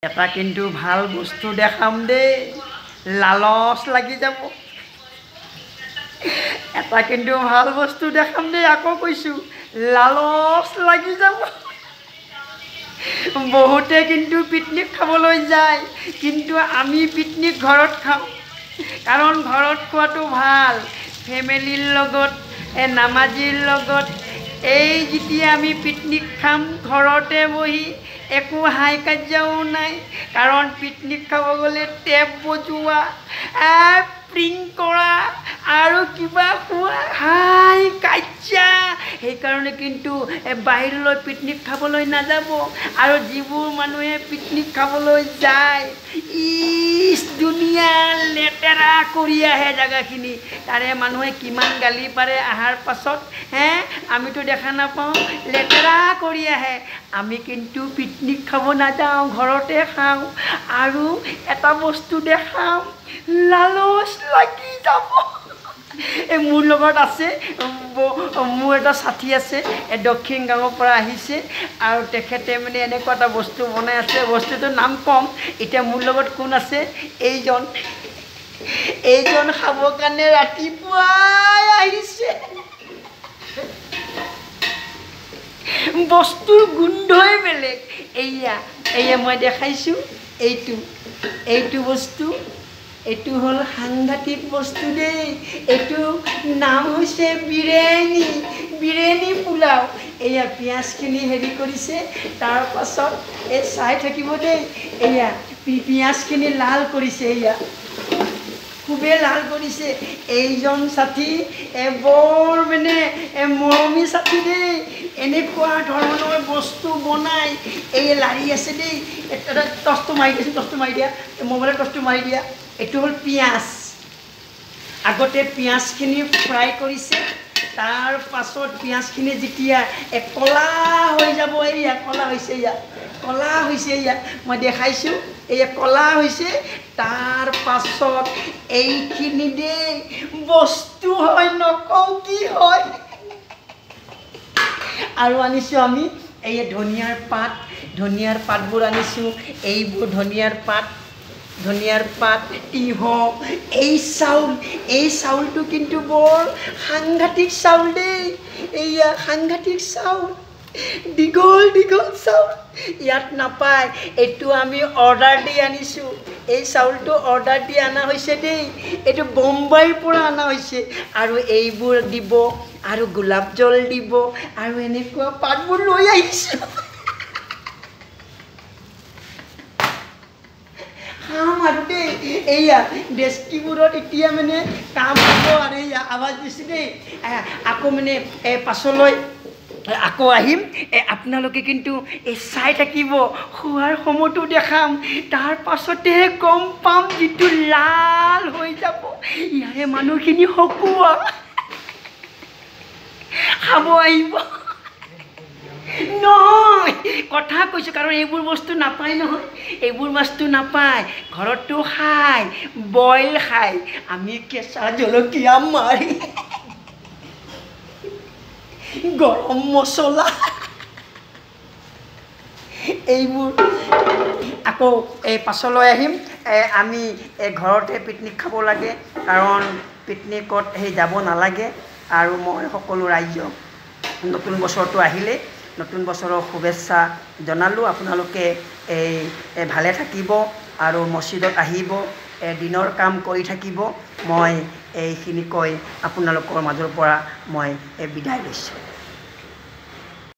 এটা কিন্তু ভাল বস্তু দেখাম দেই, লালচ লাগি যাব। এটা কিন্তু ভাল বস্তু দেখাম দেই, আকৌ কৈছোঁ লালচ লাগি যাব। বহুতে কিন্তু পিকনিক খাবলৈ যায়, কিন্তু আমি পিকনিক ঘৰত খাওঁ। কাৰণ ঘৰত খোৱাটো ভাল, ফেমিলিৰ লগত, নামাজীৰ লগত। এই যেতিয়া আমি পিকনিক খাম ঘৰতে বহি, একো হাই কাজিয়াও নাই। কাৰণ পিকনিক খাব গ'লে টেপ বজোৱা, প্ৰিং কৰা আৰু কিবা খোৱা, হাই কাজিয়া। সেইকাৰণে কিন্তু বাহিৰলৈ পিকনিক খাবলৈ নাযাব। আৰু যিবোৰ মানুহে পিকনিক খাবলৈ যায়, ধুনীয়া লেতেৰা কৰি আহে জেগাখিনি। তাৰে মানুহে কিমান গালি পাৰে অহাৰ পাছত, আমিতো দেখা নাপাওঁ, লেতেৰা কৰি আহে। আমি কিন্তু পিকনিক খাব নাযাওঁ, ঘৰতে খাওঁ। আৰু এটা বস্তু দেখাম, লালচ লাগি যাব। মোৰ লগত আছে, মোৰ এটা সাথী আছে, দক্ষিণ গাঁৱৰ পৰা আহিছে। আৰু তেখেতে মানে এনেকুৱা এটা বস্তু বনাই আছে, বস্তুটোৰ নাম কম। এতিয়া মোৰ লগত কোন আছে? এইজন খাবৰ কাৰণে ৰাতিপুৱাই আহিছে। বস্তুৰ গোন্ধই বেলেগ। এয়া মই দেখাইছোঁ, এইটো বস্তু, এইটো হ'ল সাংঘাতিক বস্তু দেই। এইটো নাম হৈছে বিৰিয়ানী পোলাও। এয়া পিঁয়াজখিনি হেৰি কৰিছে, তাৰ পাছত চাই থাকিব দেই। এয়া পিঁয়াজখিনি লাল কৰিছে, এয়া খুবেই লাল কৰিছে। এইজন সাথী বৰ মানে মৰমী সাথী দেই। এনেকুৱা ধৰণৰ বস্তু বনাই। এই লাৰি আছে দেই, টচটো মাৰি দিয়া, মোবাইলত টচটো মাৰি দিয়া। এইটো হ'ল পিঁয়াজ। আগতে পিঁয়াজখিনি ফ্ৰাই কৰিছে, তাৰ পাছত পিঁয়াজখিনি যেতিয়া ক'লা হৈ যাব, এয়া ক'লা হৈছে, এয়া মই দেখাইছোঁ, এয়া ক'লা হৈছে। তাৰ পাছত এইখিনি দেই বস্তু হয়, নকওঁ কি হয়। আৰু আনিছোঁ আমি এই ধনিয়াৰ পাতবোৰ আনিছোঁ। এইবোৰ ধনিয়াৰ পাত, তিঁহ, এই চাউলটো কিন্তু বৰ সাংঘাতিক চাউল দেই। এয়া সাংঘাতিক চাউল, দীঘল চাউল, ইয়াত নাপায়। এইটো আমি অৰ্ডাৰ দি আনিছোঁ। এই চাউলটো অৰ্ডাৰ দি অনা হৈছে দেই, এইটো বোম্বাইৰ পৰা অনা হৈছে। আৰু এইবোৰ দিব, আৰু গোলাপ জল দিব, আৰু এনেকুৱা পাতবোৰ লৈ আহিছোঁ। খাম আৰু দেই। এয়া ডেস্কিবোৰত এতিয়া মানে কাম হ'ব। আৰু এয়া আৱাজ দিছোঁ দেই। আকৌ মানে পাছলৈ আকৌ আহিম। আপোনালোকে কিন্তু চাই থাকিব, খোৱাৰ সময়টো দেখাম। তাৰ পাছতেহে গম পাম, যিটো লাল হৈ যাব। ইয়াৰে মানুহখিনি হকুৱা, খাব আহিব নহয়, কথা কৈছোঁ। কাৰণ এইবোৰ বস্তু নাপায় নহয়, এইবোৰ বস্তু নাপায়। ঘৰতো খায়, বইল খায়। আমি কেঁচা জলকীয়া মাৰি, গৰম মছলা, এইবোৰ আকৌ পাছলৈ আহিম। আমি ঘৰতে পিকনিক খাব লাগে, কাৰণ পিকনিকত যাব নালাগে। আৰু মই সকলো ৰাইজক নতুন বছৰটো আহিলে নতুন বছৰৰ শুভেচ্ছা জনালোঁ। আপোনালোকে ভালে থাকিব আৰু মছজিদত আহিব, দিনৰ কাম কৰি থাকিব। মই এইখিনি কৈ আপোনালোকৰ মাজৰ পৰা মই বিদায় লৈছোঁ।